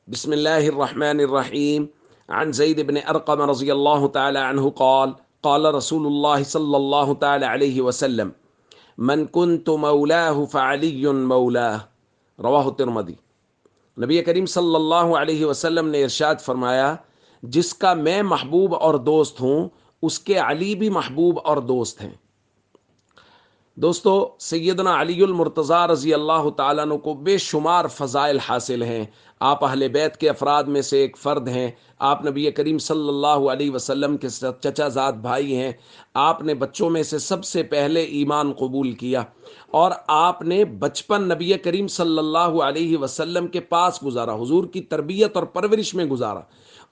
بسم الله الرحمن الرحيم. عن زيد بن أرقم رضي الله تعالى عنه قال قال رسول الله صلى الله تعالى عليه وسلم من كنت مولاه فعلي مولاه رواہ الترمذی۔ نبی کریم صلی اللہ علیہ وسلم نے ارشاد فرمایا، جس کا میں محبوب اور دوست ہوں اس کے علی بھی محبوب اور دوست ہیں۔ دوستو، سیدنا علی المرتضیٰ رضی اللہ تعالیٰ عنہ کو بے شمار فضائل حاصل ہیں۔ آپ اہل بیت کے افراد میں سے ایک فرد ہیں۔ آپ نبی کریم صلی اللہ علیہ وسلم کے چچا زاد بھائی ہیں۔ آپ نے بچوں میں سے سب سے پہلے ایمان قبول کیا، اور آپ نے بچپن نبی کریم صلی اللہ علیہ وسلم کے پاس گزارا، حضور کی تربیت اور پرورش میں گزارا،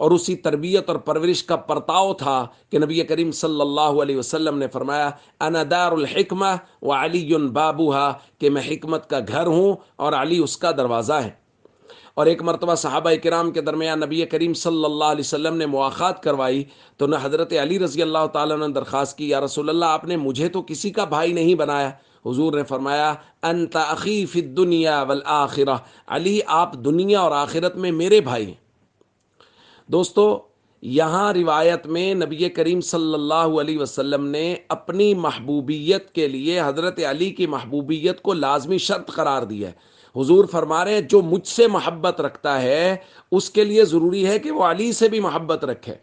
اور اسی تربیت اور پرورش کا پرتاؤ تھا کہ نبی کریم صلی اللہ علیہ وسلم نے فرمایا انا دار الحکمہ وعلی بابوہا، کہ میں حکمت کا گھر ہوں اور علی اس کا دروازہ ہے۔ اور ایک مرتبہ صحابہ کرام کے درمیان نبی کریم صلی اللہ علیہ وسلم نے مواخات کروائی تو نہ حضرت علی رضی اللہ تعالیٰ نے درخواست کی، یا رسول اللہ، آپ نے مجھے تو کسی کا بھائی نہیں بنایا۔ حضور نے فرمایا انت اخی فی الدنیا والآخرہ، علی آپ دنیا اور آخرت میں میرے بھائی ہیں۔ دوستو، یہاں روایت میں نبی کریم صلی اللہ علیہ وسلم نے اپنی محبوبیت کے لیے حضرت علی کی محبوبیت کو لازمی شرط قرار دیا ہے۔ حضور فرما رہے ہیں جو مجھ سے محبت رکھتا ہے اس کے لیے ضروری ہے کہ وہ علی سے بھی محبت رکھے۔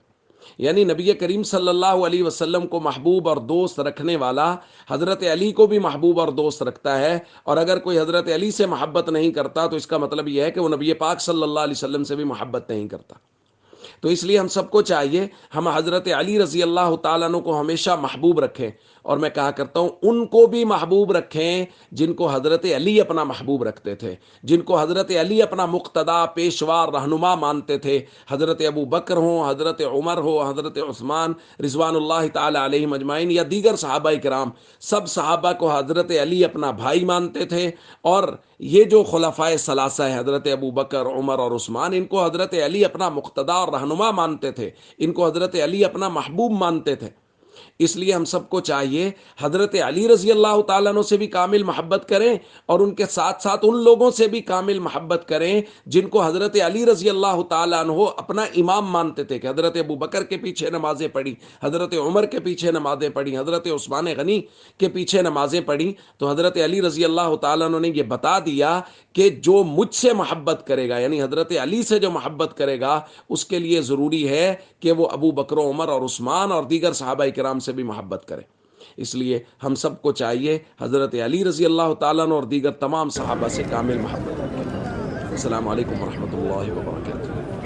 یعنی نبی کریم صلی اللہ علیہ وسلم کو محبوب اور دوست رکھنے والا حضرت علی کو بھی محبوب اور دوست رکھتا ہے، اور اگر کوئی حضرت علی سے محبت نہیں کرتا تو اس کا مطلب یہ ہے کہ وہ نبی پاک صلی اللہ علیہ وسلم سے بھی محبت نہیں کرتا۔ تو اس لیے ہم سب کو چاہیے ہم حضرت علی رضی اللہ تعالیٰ عنہ کو ہمیشہ محبوب رکھیں، اور میں کہا کرتا ہوں ان کو بھی محبوب رکھیں جن کو حضرت علی اپنا محبوب رکھتے تھے، جن کو حضرت علی اپنا مقتدا، پیشوا، رہنما مانتے تھے۔ حضرت ابو بکر ہوں، حضرت عمر ہو، حضرت عثمان رضوان اللہ تعالی علیہم اجمعین، یا دیگر صحابہ کرام، سب صحابہ کو حضرت علی اپنا بھائی مانتے تھے۔ اور یہ جو خلفائے ثلاثہ ہیں، حضرت ابو بکر، عمر اور عثمان، ان کو حضرت علی اپنا مقتدا اور رہنما مانتے تھے، ان کو حضرت علی اپنا محبوب مانتے تھے۔ اس لیے ہم سب کو چاہیے حضرت علی رضی اللہ تعالیٰ عنہ سے بھی کامل محبت کریں، اور ان کے ساتھ ساتھ ان لوگوں سے بھی کامل محبت کریں جن کو حضرت علی رضی اللہ تعالیٰ عنہ اپنا امام مانتے تھے، کہ حضرت ابو بکر کے پیچھے نمازیں پڑھی، حضرت عمر کے پیچھے نمازیں پڑھی، حضرت عثمان غنی کے پیچھے نمازیں پڑھی۔ تو حضرت علی رضی اللہ تعالیٰ عنہ نے یہ بتا دیا کہ جو مجھ سے محبت کرے گا، یعنی حضرت علی سے جو محبت کرے گا، اس کے لیے ضروری ہے کہ وہ ابو بکر، عمر اور عثمان اور دیگر صحابہ کرام سے بھی محبت کرے۔ اس لیے ہم سب کو چاہیے حضرت علی رضی اللہ تعالیٰ عنہ اور دیگر تمام صحابہ سے کامل محبت رکھیں۔ السلام علیکم ورحمۃ اللہ وبرکاتہ۔